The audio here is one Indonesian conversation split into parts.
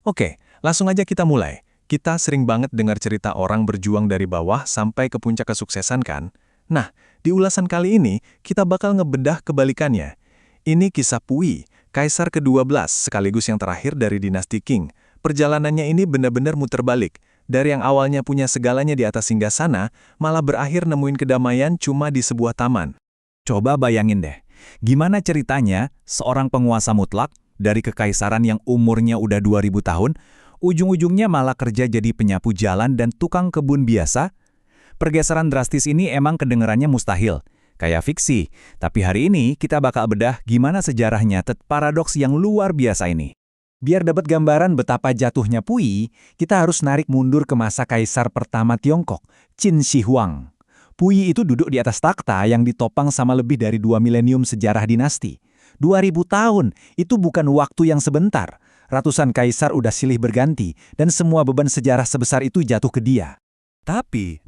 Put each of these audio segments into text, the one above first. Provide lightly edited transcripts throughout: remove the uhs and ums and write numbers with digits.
Oke, langsung aja kita mulai. Kita sering banget dengar cerita orang berjuang dari bawah sampai ke puncak kesuksesan kan? Nah, di ulasan kali ini, kita bakal ngebedah kebalikannya. Ini kisah Puyi, kaisar ke-12 sekaligus yang terakhir dari dinasti Qing. Perjalanannya ini benar-benar muter balik. Dari yang awalnya punya segalanya di atas singgasana, malah berakhir nemuin kedamaian cuma di sebuah taman. Coba bayangin deh, gimana ceritanya seorang penguasa mutlak dari kekaisaran yang umurnya udah 2000 tahun, ujung-ujungnya malah kerja jadi penyapu jalan dan tukang kebun biasa? Pergeseran drastis ini emang kedengerannya mustahil, kayak fiksi. Tapi hari ini kita bakal bedah gimana sejarah nyatet paradoks yang luar biasa ini. Biar dapat gambaran betapa jatuhnya Puyi, kita harus narik mundur ke masa kaisar pertama Tiongkok, Qin Shi Huang. Puyi itu duduk di atas takhta yang ditopang sama lebih dari 2 milenium sejarah dinasti. 2000 tahun, itu bukan waktu yang sebentar. Ratusan kaisar udah silih berganti, dan semua beban sejarah sebesar itu jatuh ke dia. Tapi,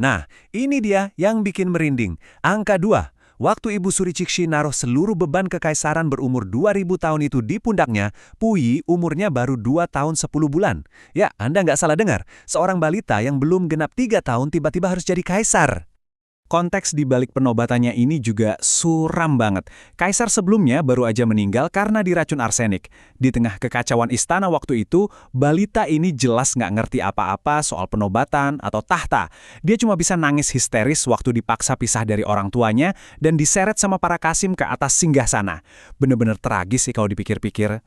ini dia yang bikin merinding. Angka 2. Waktu Ibu Suri Cixi naruh seluruh beban kekaisaran berumur 2000 tahun itu di pundaknya, Puyi umurnya baru 2 tahun 10 bulan. Ya, Anda nggak salah dengar. Seorang balita yang belum genap 3 tahun tiba-tiba harus jadi kaisar. Konteks di balik penobatannya ini juga suram banget. Kaisar sebelumnya baru aja meninggal karena diracun arsenik. Di tengah kekacauan istana waktu itu, balita ini jelas nggak ngerti apa-apa soal penobatan atau tahta. Dia cuma bisa nangis histeris waktu dipaksa pisah dari orang tuanya dan diseret sama para kasim ke atas singgasana. Bener-bener tragis sih kalau dipikir-pikir.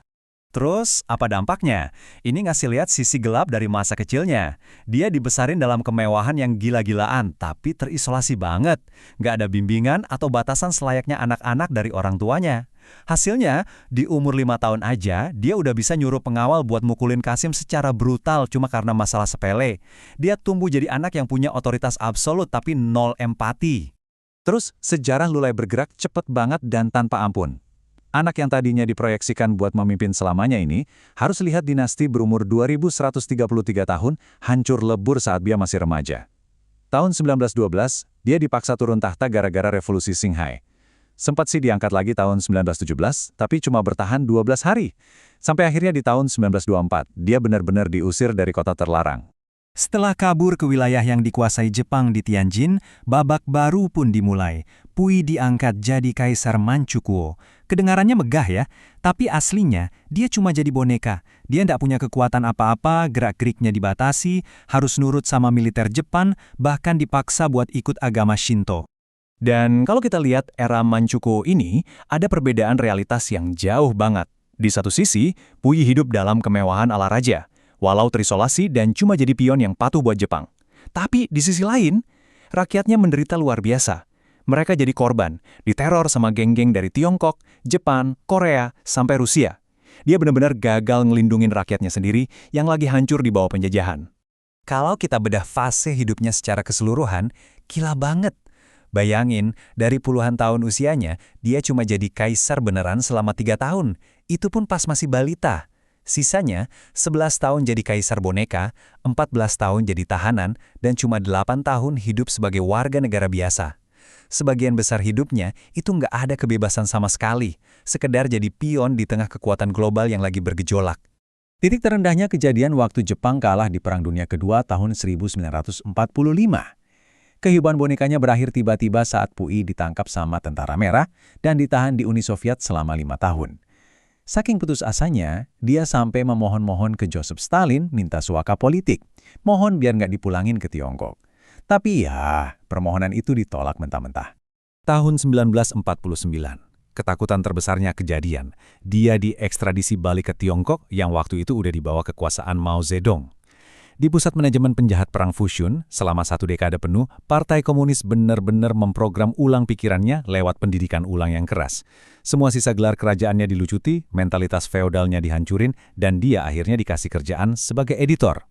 Terus, apa dampaknya? Ini ngasih lihat sisi gelap dari masa kecilnya. Dia dibesarin dalam kemewahan yang gila-gilaan, tapi terisolasi banget. Nggak ada bimbingan atau batasan selayaknya anak-anak dari orang tuanya. Hasilnya, di umur 5 tahun aja, dia udah bisa nyuruh pengawal buat mukulin Kasim secara brutal cuma karena masalah sepele. Dia tumbuh jadi anak yang punya otoritas absolut tapi nol empati. Terus, sejarah mulai bergerak cepet banget dan tanpa ampun. Anak yang tadinya diproyeksikan buat memimpin selamanya ini harus lihat dinasti berumur 2133 tahun hancur lebur saat dia masih remaja. Tahun 1912, dia dipaksa turun tahta gara-gara revolusi Qinghai. Sempat sih diangkat lagi tahun 1917, tapi cuma bertahan 12 hari. Sampai akhirnya di tahun 1924, dia benar-benar diusir dari kota terlarang. Setelah kabur ke wilayah yang dikuasai Jepang di Tianjin, babak baru pun dimulai. Puyi diangkat jadi Kaisar Manchukuo. Kedengarannya megah ya, tapi aslinya dia cuma jadi boneka. Dia ndak punya kekuatan apa-apa, gerak-geriknya dibatasi, harus nurut sama militer Jepang, bahkan dipaksa buat ikut agama Shinto. Dan kalau kita lihat era Manchukuo ini, ada perbedaan realitas yang jauh banget. Di satu sisi, Puyi hidup dalam kemewahan ala raja, walau terisolasi dan cuma jadi pion yang patuh buat Jepang. Tapi di sisi lain, rakyatnya menderita luar biasa. Mereka jadi korban, diteror sama geng-geng dari Tiongkok, Jepang, Korea, sampai Rusia. Dia benar-benar gagal ngelindungin rakyatnya sendiri yang lagi hancur di bawah penjajahan. Kalau kita bedah fase hidupnya secara keseluruhan, gila banget. Bayangin, dari puluhan tahun usianya, dia cuma jadi kaisar beneran selama 3 tahun. Itu pun pas masih balita. Sisanya, 11 tahun jadi kaisar boneka, 14 tahun jadi tahanan, dan cuma 8 tahun hidup sebagai warga negara biasa. Sebagian besar hidupnya itu nggak ada kebebasan sama sekali, sekedar jadi pion di tengah kekuatan global yang lagi bergejolak. Titik terendahnya kejadian waktu Jepang kalah di Perang Dunia Kedua tahun 1945. Kehidupan bonekanya berakhir tiba-tiba saat Puyi ditangkap sama Tentara Merah dan ditahan di Uni Soviet selama 5 tahun. Saking putus asanya, dia sampai memohon-mohon ke Joseph Stalin minta suaka politik. Mohon biar nggak dipulangin ke Tiongkok. Tapi ya, permohonan itu ditolak mentah-mentah. Tahun 1949, ketakutan terbesarnya kejadian. Dia diekstradisi balik ke Tiongkok yang waktu itu udah dibawa kekuasaan Mao Zedong. Di pusat manajemen penjahat perang Fushun, selama 1 dekade penuh, Partai Komunis benar-benar memprogram ulang pikirannya lewat pendidikan ulang yang keras. Semua sisa gelar kerajaannya dilucuti, mentalitas feodalnya dihancurin, dan dia akhirnya dikasih kerjaan sebagai editor.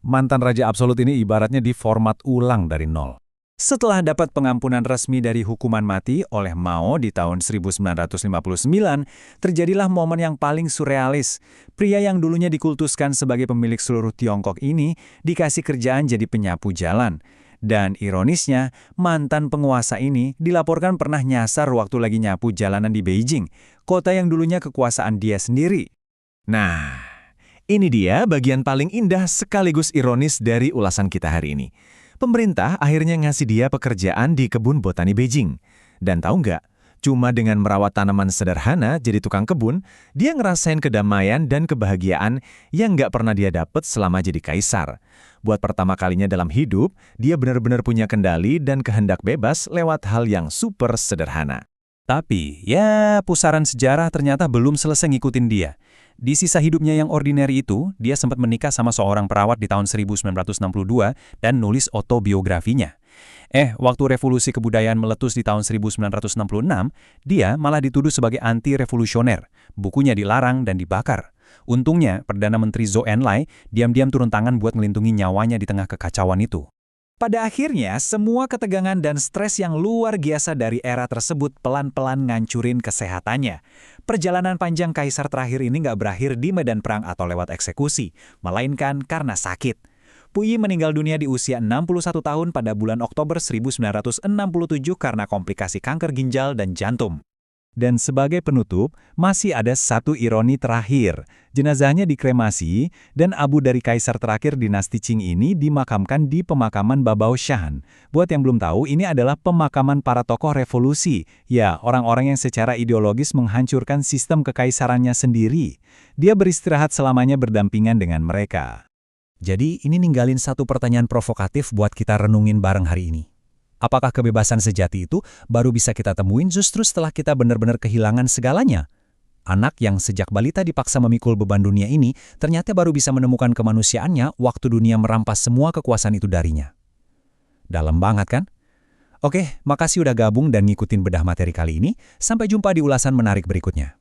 Mantan Raja Absolut ini ibaratnya diformat ulang dari nol. Setelah dapat pengampunan resmi dari hukuman mati oleh Mao di tahun 1959, terjadilah momen yang paling surrealis. Pria yang dulunya dikultuskan sebagai pemilik seluruh Tiongkok ini dikasih kerjaan jadi penyapu jalan. Dan ironisnya, mantan penguasa ini dilaporkan pernah nyasar waktu lagi nyapu jalanan di Beijing, kota yang dulunya kekuasaan dia sendiri. Nah, Ini dia bagian paling indah sekaligus ironis dari ulasan kita hari ini. Pemerintah akhirnya ngasih dia pekerjaan di kebun botani Beijing. Dan tahu nggak, cuma dengan merawat tanaman sederhana jadi tukang kebun, dia ngerasain kedamaian dan kebahagiaan yang nggak pernah dia dapat selama jadi kaisar. Buat pertama kalinya dalam hidup, dia benar-benar punya kendali dan kehendak bebas lewat hal yang super sederhana. Tapi, ya pusaran sejarah ternyata belum selesai ngikutin dia. Di sisa hidupnya yang ordinary itu, dia sempat menikah sama seorang perawat di tahun 1962 dan nulis autobiografinya. Waktu revolusi kebudayaan meletus di tahun 1966, dia malah dituduh sebagai anti-revolusioner. Bukunya dilarang dan dibakar. Untungnya, Perdana Menteri Zhou Enlai diam-diam turun tangan buat melindungi nyawanya di tengah kekacauan itu. Pada akhirnya, semua ketegangan dan stres yang luar biasa dari era tersebut pelan-pelan ngancurin kesehatannya. Perjalanan panjang kaisar terakhir ini nggak berakhir di medan perang atau lewat eksekusi, melainkan karena sakit. Puyi meninggal dunia di usia 61 tahun pada bulan Oktober 1967 karena komplikasi kanker ginjal dan jantung. Dan sebagai penutup, masih ada satu ironi terakhir. Jenazahnya dikremasi, dan abu dari kaisar terakhir dinasti Qing ini dimakamkan di pemakaman Babaoshan. Buat yang belum tahu, ini adalah pemakaman para tokoh revolusi. Ya, orang-orang yang secara ideologis menghancurkan sistem kekaisarannya sendiri. Dia beristirahat selamanya berdampingan dengan mereka. Jadi, ini ninggalin satu pertanyaan provokatif buat kita renungin bareng hari ini. Apakah kebebasan sejati itu baru bisa kita temuin justru setelah kita benar-benar kehilangan segalanya? Anak yang sejak balita dipaksa memikul beban dunia ini ternyata baru bisa menemukan kemanusiaannya waktu dunia merampas semua kekuasaan itu darinya. Dalam banget kan? Oke, makasih udah gabung dan ngikutin bedah materi kali ini. Sampai jumpa di ulasan menarik berikutnya.